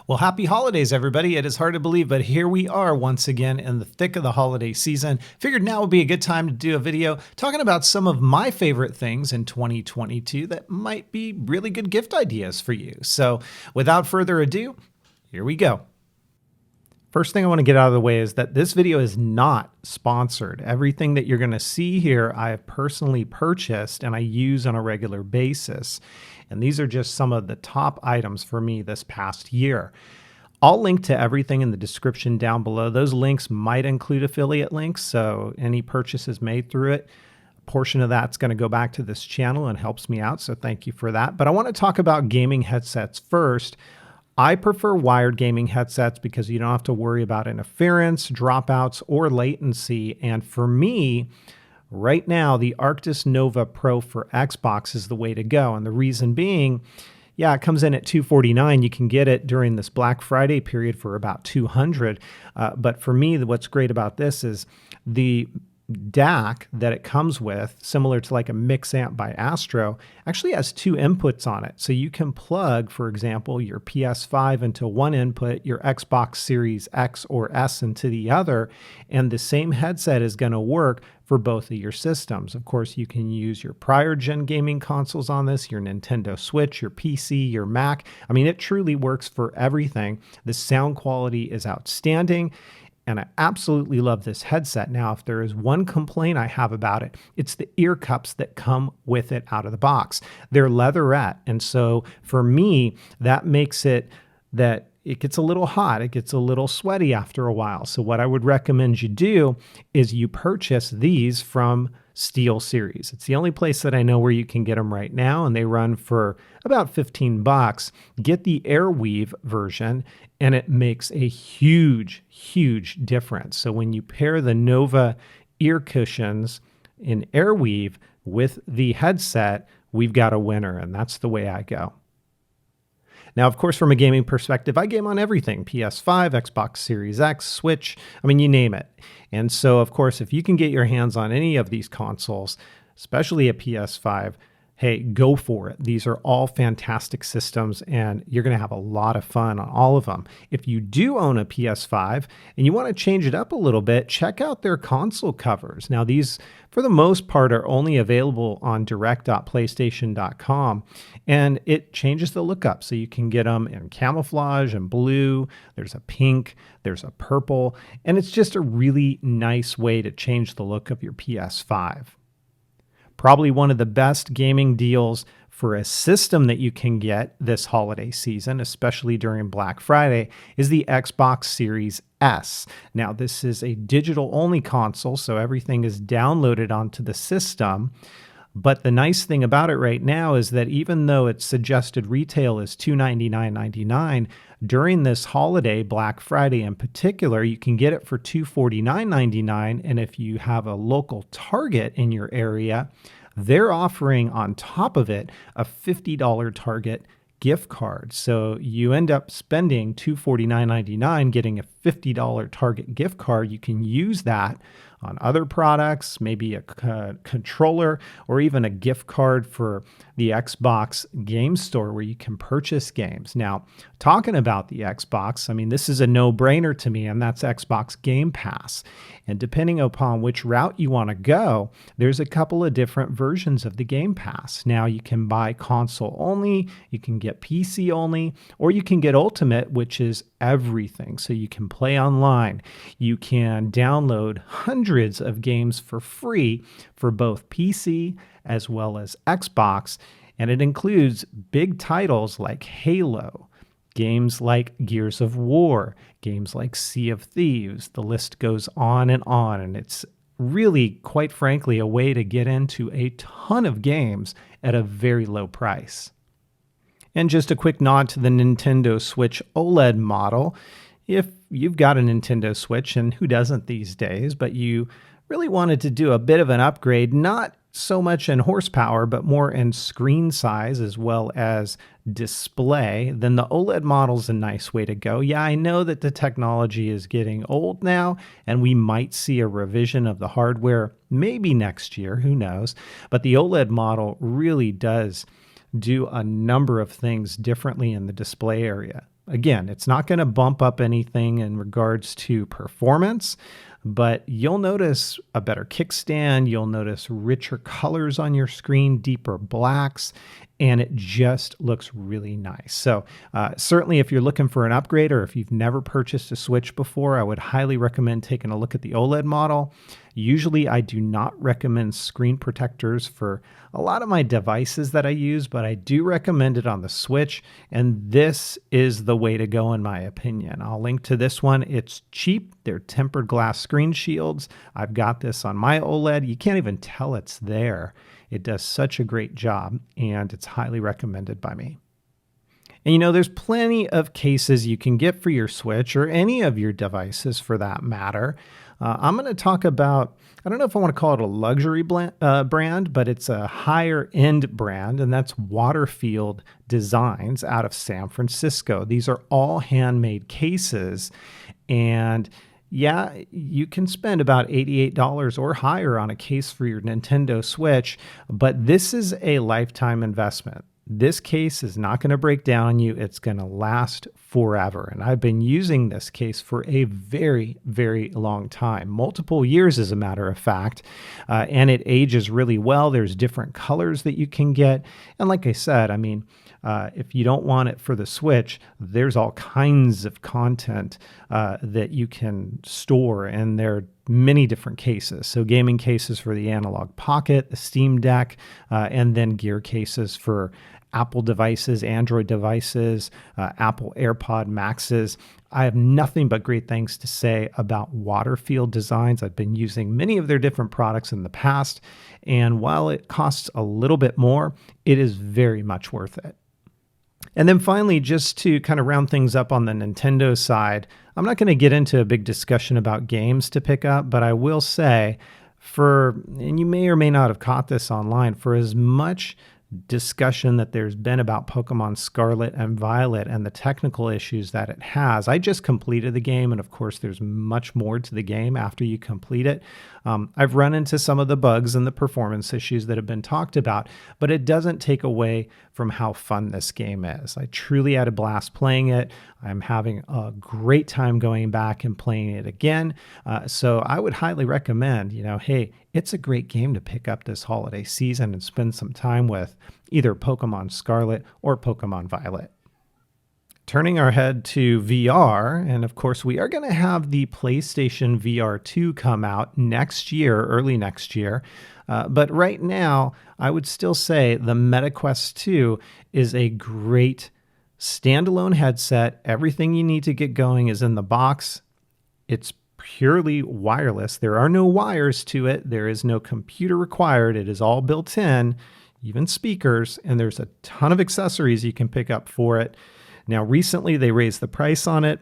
Well, happy holidays, everybody. It is hard to believe, but here we are once again in the thick of the holiday season. Figured now would be a good time to do a video talking about some of my favorite things in 2022 that might be really good gift ideas for you. So without further ado, here we go. First thing I want to get out of the way is that this video is not sponsored. Everything that you're going to see here, I have personally purchased and I use on a regular basis. And these are just some of the top items for me this past year. I'll link to everything in the description down below. Those links might include affiliate links, so any purchases made through it, a portion of that's going to go back to this channel and helps me out, so thank you for that. But I want to talk about gaming headsets first. I prefer wired gaming headsets because you don't have to worry about interference, dropouts, or latency. And for me, right now, the Arctis Nova Pro for Xbox is the way to go. And the reason being, yeah, it comes in at $249. You can get it during this Black Friday period for about $200. But for me, what's great about this is the DAC that it comes with, similar to like a mix amp by Astro, actually has two inputs on it. So you can plug, for example, your PS5 into one input, your Xbox Series X or S into the other, and the same headset is going to work for both of your systems. Of course, you can use your prior gen gaming consoles on this, your Nintendo Switch, your PC, your Mac. I mean, it truly works for everything. The sound quality is outstanding. And I absolutely love this headset. Now, if there is one complaint I have about it, it's the ear cups that come with it out of the box. They're leatherette. And so for me, that makes it that it gets a little hot. It gets a little sweaty after a while. So what I would recommend you do is you purchase these from SteelSeries. It's the only place that I know where you can get them right now, and they run for about 15 bucks. Get the Airweave version, and it makes a huge, huge difference. So when you pair the Nova ear cushions in Airweave with the headset, we've got a winner, and that's the way I go. Now, of course, from a gaming perspective, I game on everything: PS5, Xbox Series X, Switch, I mean, you name it. And so, of course, if you can get your hands on any of these consoles, especially a PS5, hey, go for it. These are all fantastic systems, and you're going to have a lot of fun on all of them. If you do own a PS5 and you want to change it up a little bit, check out their console covers. Now, these, for the most part, are only available on direct.playstation.com, and it changes the look up. So you can get them in camouflage and blue. There's a pink, there's a purple, and it's just a really nice way to change the look of your PS5. Probably one of the best gaming deals for a system that you can get this holiday season, especially during Black Friday, is the Xbox Series S. Now, this is a digital-only console, so everything is downloaded onto the system. But the nice thing about it right now is that even though its suggested retail is $299.99, during this holiday, Black Friday in particular, you can get it for $249.99. And if you have a local Target in your area, they're offering on top of it a $50 Target gift card. So you end up spending $249.99 getting a $50 Target gift card. You can use that on other products, maybe a controller, or even a gift card for the Xbox game store where you can purchase games. Now, talking about the Xbox, I mean, this is a no-brainer to me, and that's Xbox Game Pass. And depending upon which route you want to go, there's a couple of different versions of the Game Pass. Now, you can buy console only, you can get PC only, or you can get Ultimate, which is everything. So you can play online. You can download hundreds of games for free for both PC as well as Xbox. And it includes big titles like Halo, games like Gears of War, games like Sea of Thieves. The list goes on. And it's really, quite frankly, a way to get into a ton of games at a very low price. And just a quick nod to the Nintendo Switch OLED model. If you've got a Nintendo Switch, and who doesn't these days, but you really wanted to do a bit of an upgrade, not so much in horsepower, but more in screen size as well as display, then the OLED model is a nice way to go. Yeah, I know that the technology is getting old now, and we might see a revision of the hardware maybe next year, who knows, but the OLED model really does do a number of things differently in the display area. Again, it's not going to bump up anything in regards to performance, but you'll notice a better kickstand. You'll notice richer colors on your screen, deeper blacks, and it just looks really nice. So certainly if you're looking for an upgrade or if you've never purchased a Switch before, I would highly recommend taking a look at the OLED model. Usually I do not recommend screen protectors for a lot of my devices that I use, but I do recommend it on the Switch, and this is the way to go in my opinion. I'll link to this one. It's cheap. They're tempered glass screen shields. I've got this on my OLED. You can't even tell it's there. It does such a great job, and it's highly recommended by me. And you know, there's plenty of cases you can get for your Switch or any of your devices for that matter. I'm going to talk about, I don't know if I want to call it a luxury brand, but it's a higher end brand, and that's WaterField Designs out of San Francisco. These are all handmade cases, and yeah, you can spend about $88 or higher on a case for your Nintendo Switch, but this is a lifetime investment. This case is not going to break down on you. It's going to last forever. And I've been using this case for a very, very long time, multiple years as a matter of fact, and it ages really well. There's different colors that you can get. And like I said, I mean, if you don't want it for the Switch, there's all kinds of content that you can store, and there are many different cases. So gaming cases for the Analog Pocket, the Steam Deck, and then gear cases for Apple devices, Android devices, Apple AirPod Maxes. I have nothing but great things to say about WaterField Designs. I've been using many of their different products in the past, and while it costs a little bit more, it is very much worth it. And then finally, just to kind of round things up on the Nintendo side, I'm not going to get into a big discussion about games to pick up, but I will say and you may or may not have caught this online, for as much discussion that there's been about Pokemon Scarlet and Violet and the technical issues that it has. I just completed the game, and of course there's much more to the game after you complete it. I've run into some of the bugs and the performance issues that have been talked about, but it doesn't take away from how fun this game is. I truly had a blast playing it. I'm having a great time going back and playing it again. So I would highly recommend, hey, it's a great game to pick up this holiday season and spend some time with, either Pokemon Scarlet or Pokemon Violet. Turning our head to VR, and of course we are going to have the PlayStation VR 2 come out next year, early next year. But right now, I would still say the MetaQuest 2 is a great standalone headset. Everything you need to get going is in the box. It's purely wireless. There are no wires to it. There is no computer required. It is all built in, even speakers, and there's a ton of accessories you can pick up for it. Now, recently they raised the price on it,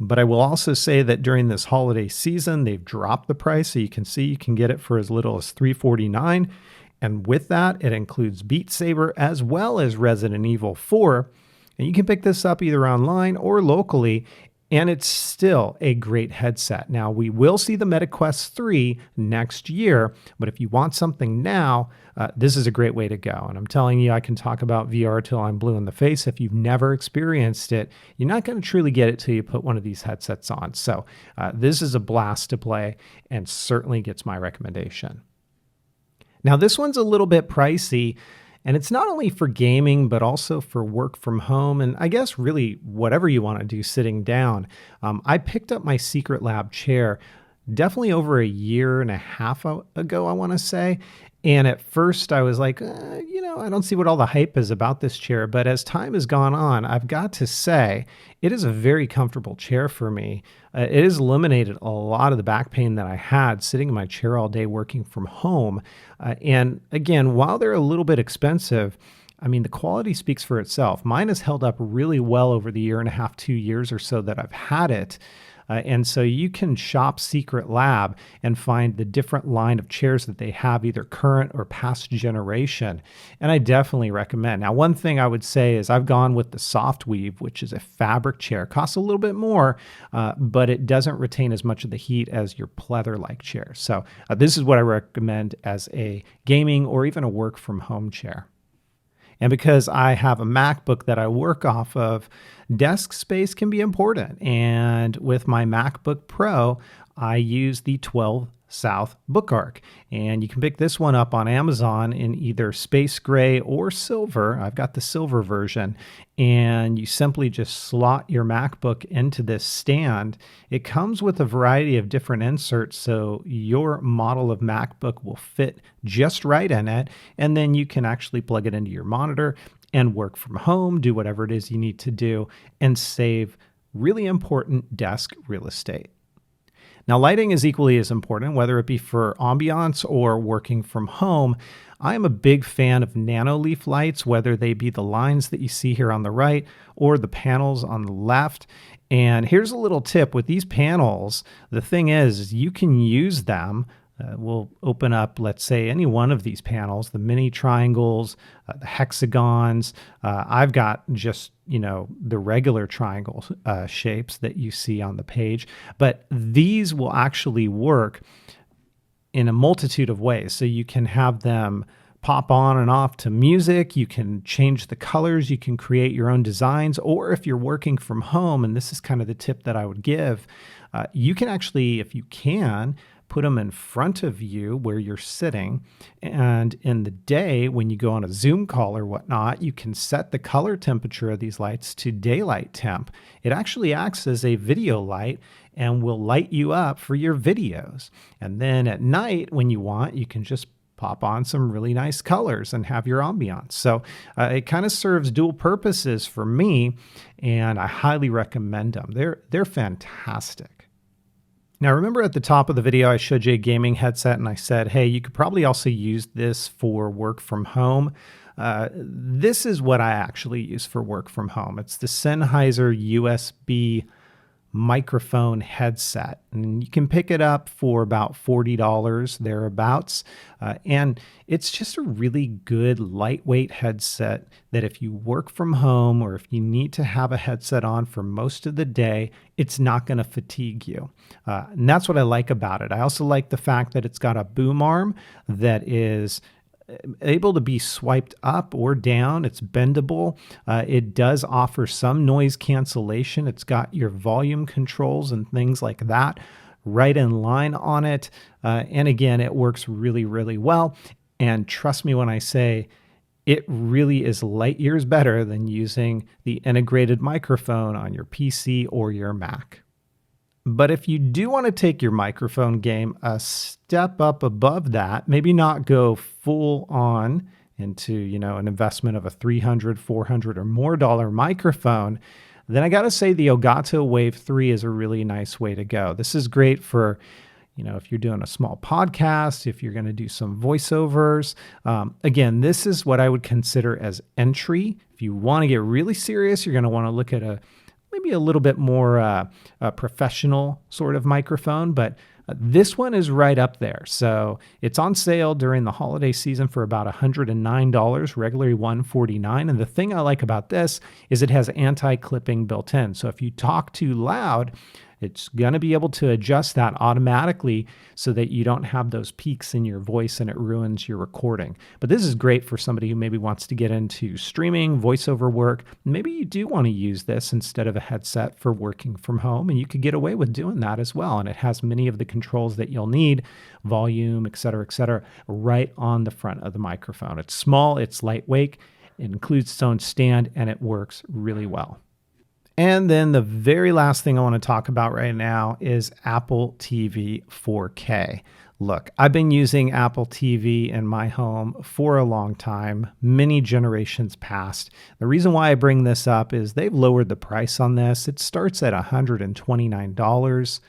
but I will also say that during this holiday season, they've dropped the price. So you can see you can get it for as little as $349. And with that, it includes Beat Saber as well as Resident Evil 4. And you can pick this up either online or locally, and it's still a great headset. Now, we will see the MetaQuest 3 next year, but if you want something now, this is a great way to go. And I'm telling you, I can talk about VR till I'm blue in the face. If you've never experienced it, you're not going to truly get it till you put one of these headsets on. So this is a blast to play and certainly gets my recommendation. Now, this one's a little bit pricey, and it's not only for gaming, but also for work from home, and I guess really whatever you want to do sitting down. I picked up my Secret Lab chair definitely over a year and a half ago, I want to say. And at first I was like, I don't see what all the hype is about this chair. But as time has gone on, I've got to say, it is a very comfortable chair for me. It has eliminated a lot of the back pain that I had sitting in my chair all day working from home. And again, while they're a little bit expensive, I mean, the quality speaks for itself. Mine has held up really well over the year and a half, 2 years or so that I've had it. And so you can shop Secret Lab and find the different line of chairs that they have, either current or past generation. And I definitely recommend. Now, one thing I would say is I've gone with the Soft Weave, which is a fabric chair. Costs a little bit more, but it doesn't retain as much of the heat as your pleather-like chair. So this is what I recommend as a gaming or even a work from home chair. And because I have a MacBook that I work off of, desk space can be important. And with my MacBook Pro, I use the 12 South Book Arc. And you can pick this one up on Amazon in either space gray or silver. I've got the silver version. And you simply just slot your MacBook into this stand. It comes with a variety of different inserts, so your model of MacBook will fit just right in it. And then you can actually plug it into your monitor and work from home, do whatever it is you need to do, and save really important desk real estate. Now, lighting is equally as important, whether it be for ambiance or working from home. I am a big fan of nano leaf lights, whether they be the lines that you see here on the right or the panels on the left. And here's a little tip with these panels. The thing is, you can use them. We'll open up, let's say, any one of these panels, the mini triangles, the hexagons. I've got just, the regular triangle shapes that you see on the page, but these will actually work in a multitude of ways. So you can have them pop on and off to music. You can change the colors. You can create your own designs. Or if you're working from home, and this is kind of the tip that I would give, you can actually, if you can, put them in front of you where you're sitting. And in the day, when you go on a Zoom call or whatnot, you can set the color temperature of these lights to daylight temp. It actually acts as a video light and will light you up for your videos. And then at night, when you want, you can just pop on some really nice colors and have your ambiance. So it kind of serves dual purposes for me, and I highly recommend them. They're fantastic. Now, remember at the top of the video, I showed you a gaming headset and I said, hey, you could probably also use this for work from home. This is what I actually use for work from home. It's the Sennheiser USB microphone headset, and you can pick it up for about $40 thereabouts. And it's just a really good lightweight headset that if you work from home or if you need to have a headset on for most of the day, it's not going to fatigue you. And that's what I like about it. I also like the fact that it's got a boom arm that is able to be swiped up or down. It's bendable. It does offer some noise cancellation. It's got your volume controls and things like that right in line on it. And again, it works really, really well. And trust me when I say it really is light years better than using the integrated microphone on your PC or your Mac. But if you do want to take your microphone game a step up above that, maybe not go full on into, an investment of a $300, $400 or more microphone, then I got to say the Elgato Wave 3 is a really nice way to go. This is great for, if you're doing a small podcast, if you're going to do some voiceovers. Again, this is what I would consider as entry. If you want to get really serious, you're going to want to look at maybe a little bit more professional sort of microphone, but this one is right up there. So it's on sale during the holiday season for about $109, regularly $149. And the thing I like about this is it has anti-clipping built in. So if you talk too loud, it's going to be able to adjust that automatically so that you don't have those peaks in your voice and it ruins your recording. But this is great for somebody who maybe wants to get into streaming, voiceover work. Maybe you do want to use this instead of a headset for working from home, and you could get away with doing that as well. And it has many of the controls that you'll need, volume, et cetera, right on the front of the microphone. It's small, it's lightweight, it includes its own stand, and it works really well. And then the very last thing I want to talk about right now is Apple TV 4K. Look, I've been using Apple TV in my home for a long time, many generations past. The reason why I bring this up is they've lowered the price on this. It starts at $129.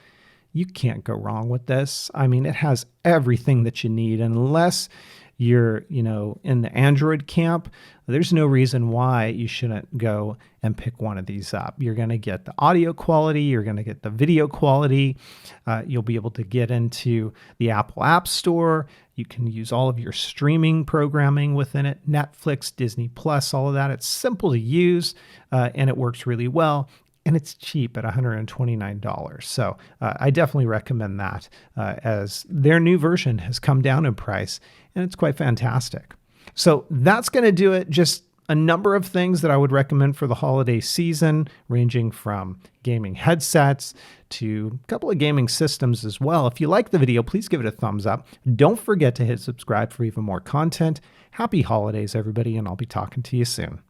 You can't go wrong with this. I mean, it has everything that you need, unless you're, in the Android camp. There's no reason why you shouldn't go and pick one of these up. You're going to get the audio quality. You're going to get the video quality. You'll be able to get into the Apple App Store. You can use all of your streaming programming within it, Netflix, Disney Plus, all of that. It's simple to use, and it works really well. And it's cheap at $129. So I definitely recommend that as their new version has come down in price, and it's quite fantastic. So that's going to do it. Just a number of things that I would recommend for the holiday season, ranging from gaming headsets to a couple of gaming systems as well. If you like the video, please give it a thumbs up. Don't forget to hit subscribe for even more content. Happy holidays, everybody, and I'll be talking to you soon.